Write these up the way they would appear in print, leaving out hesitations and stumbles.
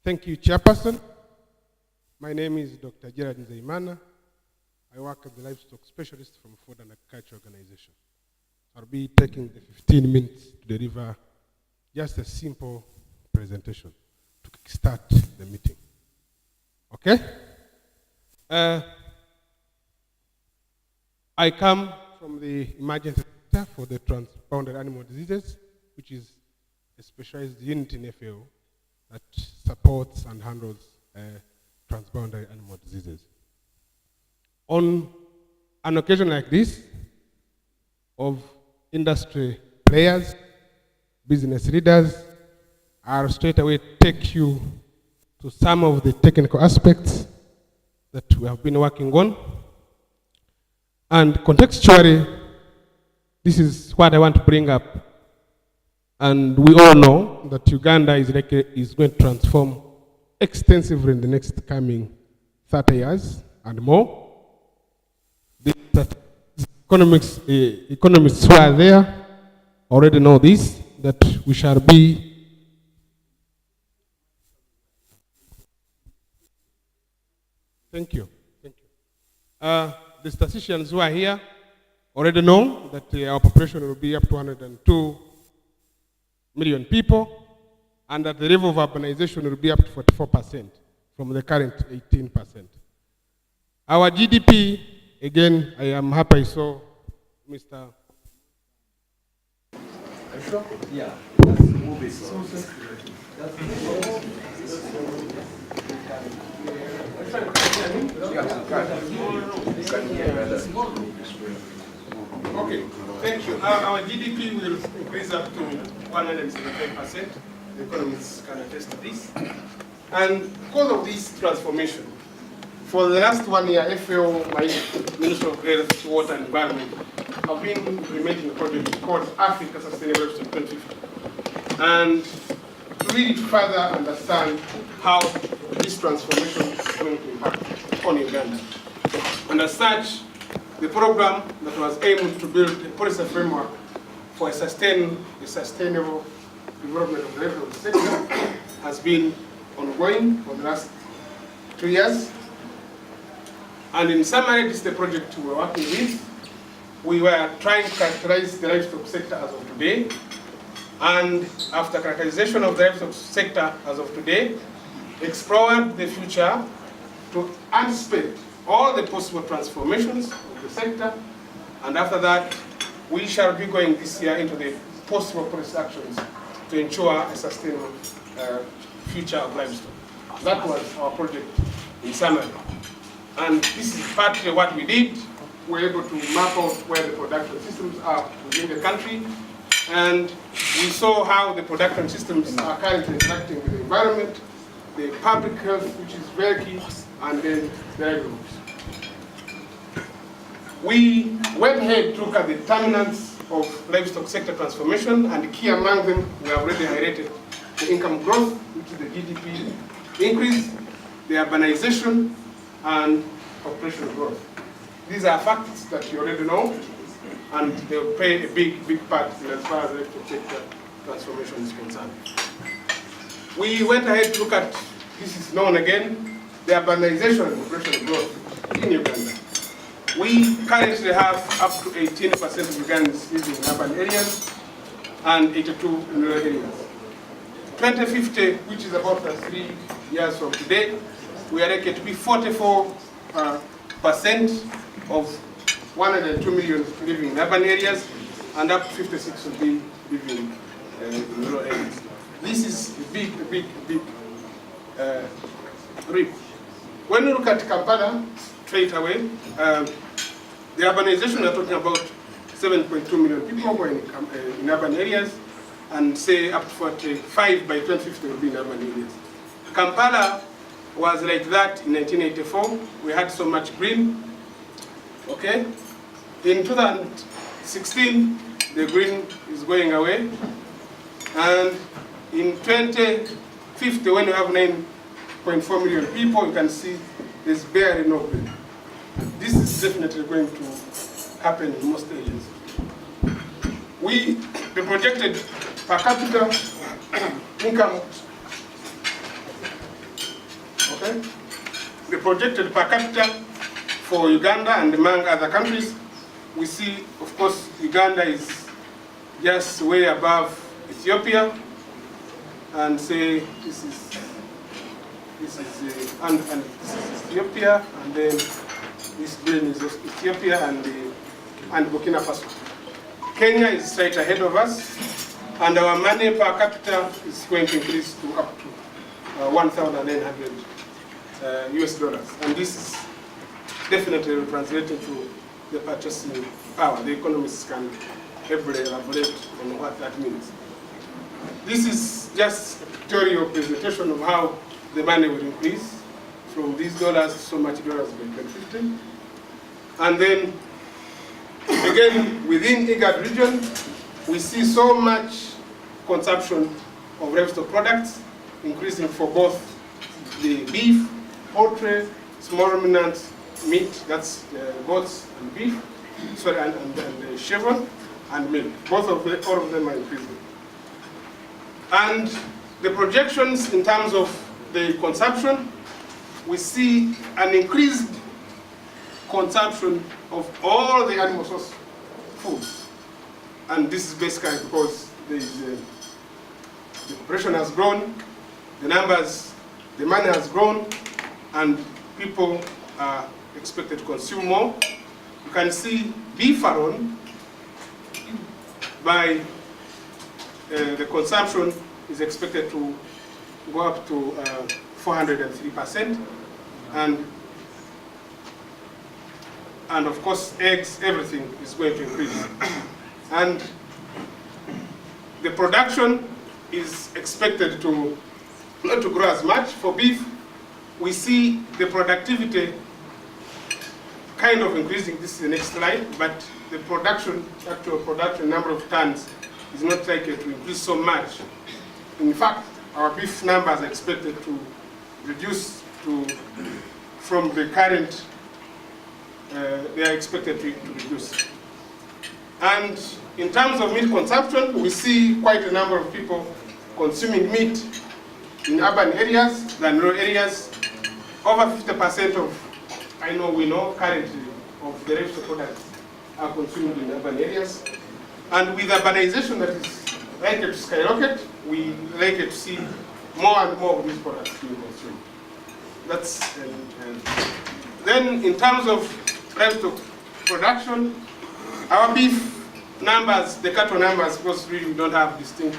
Thank you, Chairperson. My name is Dr. Gerard Nzeimana. I work as the livestock specialist from Food and Agriculture Organization. I'll be taking the 15 minutes to deliver just a simple presentation to kickstart the meeting. Okay? I come from the emergency center for the transboundary animal diseases, which is a specialized unit in FAO that supports and handles transboundary animal diseases. On an occasion like this, of industry players, business leaders, I'll straight away take you to some of the technical aspects that we have been working on. And contextually, this is what I want to bring up. And we all know that Uganda is going to transform extensively in the next coming 30 years and more. The economists who are there already know this, that we shall be Thank you. The statisticians who are here already know that our population will be up to 102 million people, and that the level of urbanization will be up to 44% from the current 18%. Our GDP, again, I am happy I saw Mr. Yeah. Okay, thank you. Our GDP will increase up to 175%. The economists can attest to this. And because of this transformation, for the last 1 year, FAO, my Minister of Health, Water and Environment, have been implementing a project called Africa Sustainable Livestock 2050. And to really further understand how this transformation is going to impact on Uganda. And as such, the program that was aimed to build a policy framework for a sustainable development of the livestock sector has been ongoing for the last 2 years. And in summary, this is the project we were working with. We were trying to characterize the livestock sector as of today. And after characterization of the livestock sector as of today, explored the future to anticipate all the possible transformations of the sector. And after that, we shall be going this year into the possible policy actions to ensure a sustainable future of livestock. That was our project in summary. And this is partly what we did. We were able to map out where the production systems are within the country. And we saw how the production systems are currently interacting with the environment, the public health, which is very key, and then the livelihoods. We went ahead to look at the determinants of livestock sector transformation, and key among them, we have already highlighted the income growth, which is the GDP increase, the urbanization, and population growth. These are facts that you already know, and they will play a big part as far as the livestock sector transformation is concerned. We went ahead to look at, this is known again, the urbanization and population growth in Uganda. We currently have up to 18% of Ugandans living in urban areas and 82 in rural areas. 2050, which is about 3 years from today, we are likely to be 44% of 102 million living in urban areas, and up to 56 will be living in rural areas. This is a big leap. When we look at Kampala, straight away, the urbanization, we're talking about 7.2 million people who are in urban areas, and say up to 45 by 2050 will be in urban areas. Kampala was like that in 1984. We had so much green. Okay? In 2016, the green is going away. And in 2050, when you have 9.4 million people, you can see there's barely no green. This is definitely going to happen in most areas. The projected per capita income 5. The projected per capita for Uganda and among other countries, we see, of course, Uganda is just way above Ethiopia, and say this is Ethiopia, and then this green is Ethiopia and Burkina Faso. Kenya is right ahead of us, and our money per capita is going to increase to up to 1,900 US dollars, and this is definitely translated to the purchasing power. The economists can heavily elaborate on what that means. This is just a pictorial presentation of how the money will increase from these dollars to so much dollars by 2050. And then, again, within IGAD region, we see so much consumption of livestock products, increasing for both the beef, poultry, small ruminant meat, that's goats and beef, sorry, and chevron and milk. All of them are increasing. And the projections in terms of the consumption, we see an increased consumption of all the animal source foods. And this is basically because the population has grown, the money has grown, and people are expected to consume more. You can see beef alone, by the consumption is expected to go up to 403%, and of course eggs, everything is going to increase. And the production is expected to not to grow as much. For beef, we see the productivity kind of increasing. This is the next slide, but the production, actual production number of tons is not likely to increase so much. In fact, our beef numbers are expected to reduce from the current, they are expected to reduce. And in terms of meat consumption, we see quite a number of people consuming meat in urban areas than rural areas. Over 50% of, we know currently, of the livestock products are consumed in urban areas. And with urbanization that is likely to skyrocket, we likely to see more and more of these products being consumed. That's, then in terms of livestock production, our beef numbers, the cattle numbers, because really we don't have distinct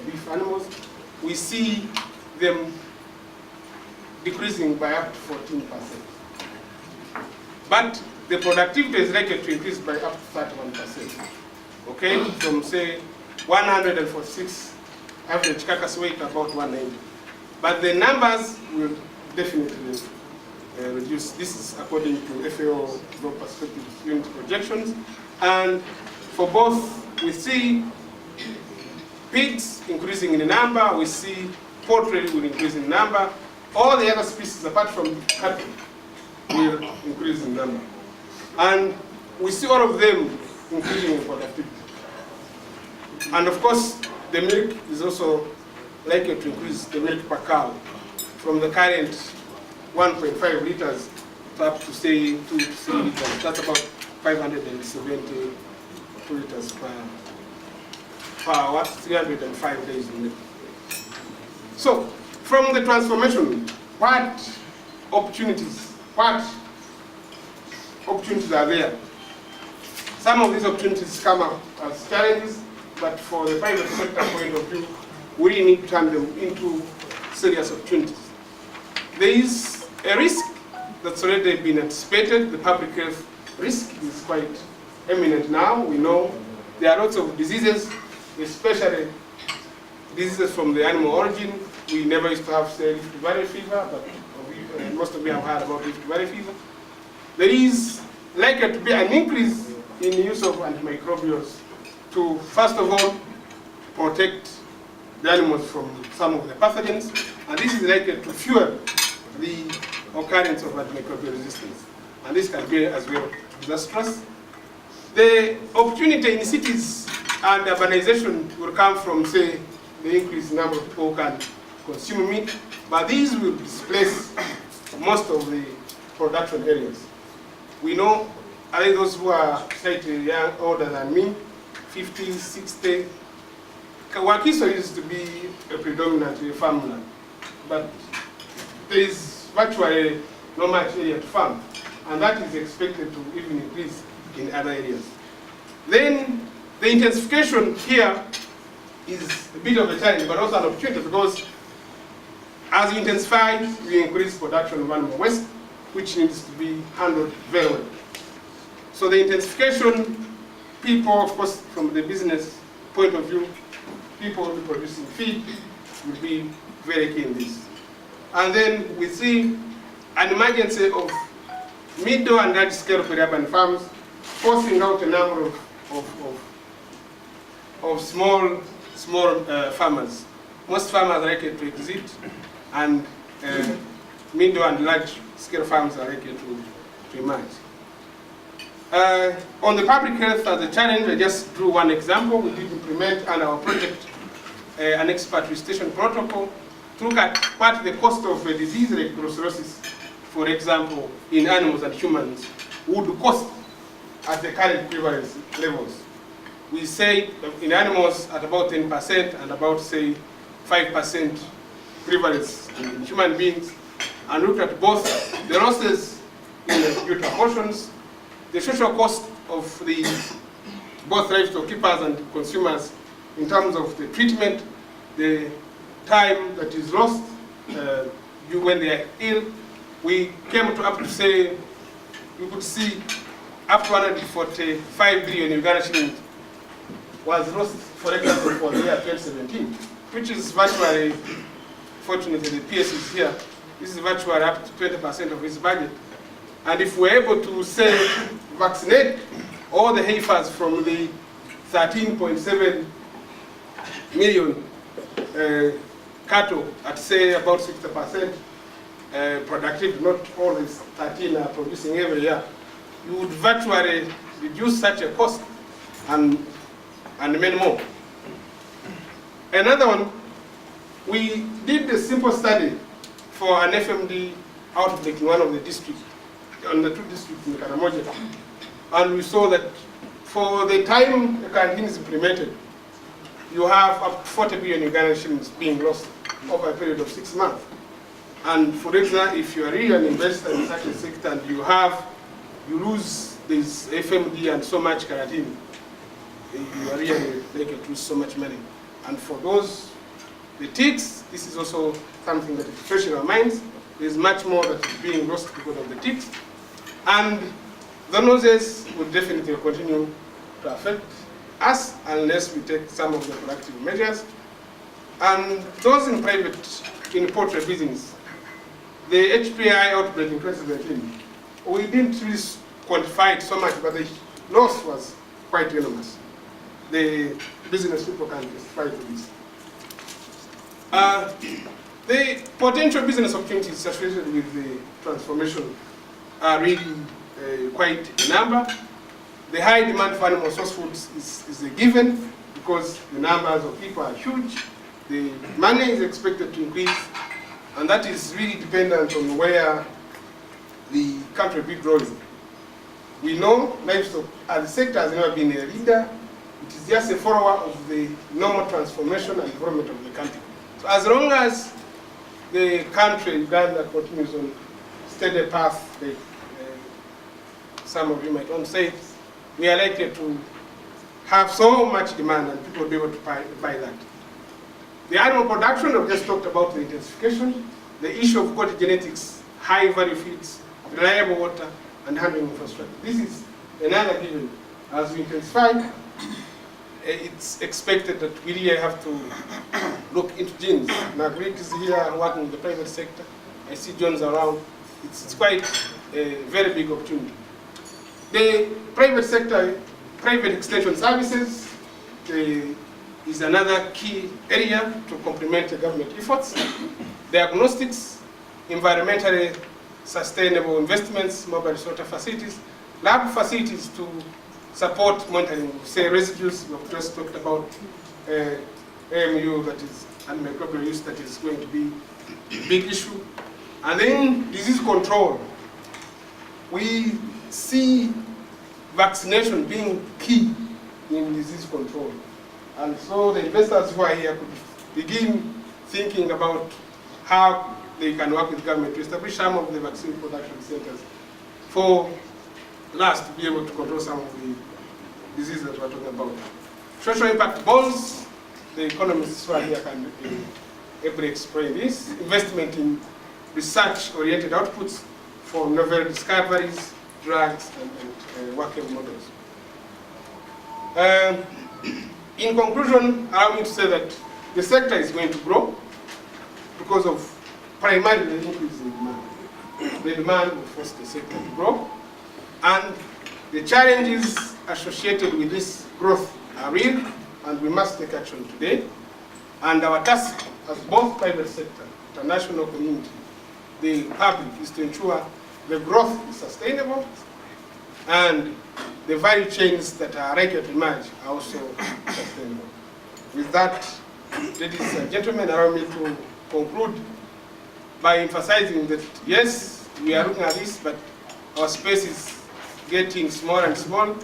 beef animals, we see them decreasing by up to 14%. But the productivity is likely to increase by up to 31%. Okay, from say 146 average carcass weight about 190. But the numbers will definitely reduce. This is according to FAO Global Perspective Unit projections. And for both, we see pigs increasing in number, we see poultry will increase in number. All the other species apart from cattle will increase in number. And we see all of them increasing in productivity. And of course, the milk is also likely to increase, the milk per cow, from the current 1.5 liters to up to say 2 to 3 liters. That's about 570 liters per hour, 305 days in milk. So, from the transformation, what opportunities are there? Some of these opportunities come up as challenges, but for the private sector point of view, we need to turn them into serious opportunities. There is a risk that's already been anticipated. The public health risk is quite eminent now. We know there are lots of diseases, especially diseases from the animal origin. We never used to have, say, Rift Valley fever, but most of you have heard about Rift Valley fever. There is likely to be an increase in the use of antimicrobials to, first of all, protect the animals from some of the pathogens, and this is likely to fuel the occurrence of antimicrobial resistance. And this can be as well disastrous. The opportunity in cities and urbanization will come from, say, the increased number of people who can consume meat. But these will displace most of the production areas. We know, I think those who are slightly young, older than me, 50, 60, Wakiso used to be a predominantly farmland, but there is virtually not much area to farm, and that is expected to even increase in other areas. Then the intensification here is a bit of a challenge, but also an opportunity, because as you intensify, you increase production of animal waste, which needs to be handled very well. So the intensification, people, of course, from the business point of view, people who are producing feed will be very keen in this. And then we see an emergence of middle and large scale urban farms forcing out a number of small farmers. Most farmers are likely to exit, and middle and large scale farms are likely to emerge. On the public health as a challenge, I just drew one example. We did implement on our project an expert visitation protocol to look at what the cost of a disease like brucellosis, for example, in animals and humans would cost at the current prevalence levels. We say in animals at about 10% and about, say, 5% prevalence in human beings, and looked at both the losses in the due to abortions, the social cost of the both livestock keepers and consumers in terms of the treatment, the time that is lost when they are ill. We came to up to say, we could see up to 145 billion Uganda shillings was lost, for example, for the year 2017, which is virtually, fortunately the PS is here, this is virtually up to 20% of its budget. And if we're able to, say, vaccinate all the heifers from the 13.7 million cattle at, say, about 60% productive, not all these 13 are producing every year, you would virtually reduce such a cost and many more. Another one, we did a simple study for an FMD outbreak in one of the districts, on the two districts in Karamoja, and we saw that for the time the quarantine is implemented, you have up to 40 billion Ugandan shillings being lost over a period of 6 months. And for example, if you are really an investor in such a sector and you lose this FMD and so much quarantine, you are really likely to lose so much money. And for those, the ticks, this is also something that is fresh in our minds. There is much more that is being lost because of the ticks. And zoonoses will definitely continue to affect us unless we take some of the proactive measures. And those in poultry business, the HPI outbreak in 2017, we didn't really quantify it so much, but the loss was quite enormous. The business people can testify to this. The potential business opportunities associated with the transformation are really quite a number. The high demand for animal source foods is a given because the numbers of people are huge. The money is expected to increase, and that is really dependent on where the country will be growing. We know livestock as a sector has never been a leader. It is just a follower of the normal transformation and development of the country. So as long as the country, Uganda, continues on steady path, like some of you might want to say, we are likely to have so much demand and people will be able to buy that. The animal production, I've just talked about the intensification, the issue of quality genetics, high value feeds, reliable water, and handling infrastructure. This is another given. As we intensify, it's expected that we really have to look into genes. Marguerite is here working in the private sector. I see John's around. It's quite a very big opportunity. The private sector, private extension services is another key area to complement the government efforts. Diagnostics, environmentally sustainable investments, mobile slaughter facilities, lab facilities to support monitoring, say residues. We've just talked about AMU, that is antimicrobial use, that is going to be big issue. And then disease control. We see vaccination being key in disease control. And so the investors who are here could begin thinking about how they can work with government to establish some of the vaccine production centers for us to be able to control some of the diseases that we're talking about. Social impact bonds, the economists who are here can ably explain this. Investment in research-oriented outputs for novel discoveries, drugs, and workable models. In conclusion, allow me to say that the sector is going to grow because of primarily the increase in demand. The demand will force the sector to grow, and the challenges associated with this growth are real, and we must take action today. And our task as both private sector, international community, the public, is to ensure the growth is sustainable and the value chains that are likely to emerge are also sustainable. With that, ladies and gentlemen, allow me to conclude by emphasizing that yes, we are looking at this, but our space is getting smaller and smaller.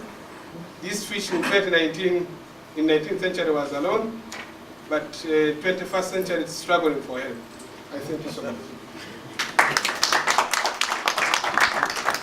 This fish in 19th century was alone, but 21st century is struggling for help. I thank you so much.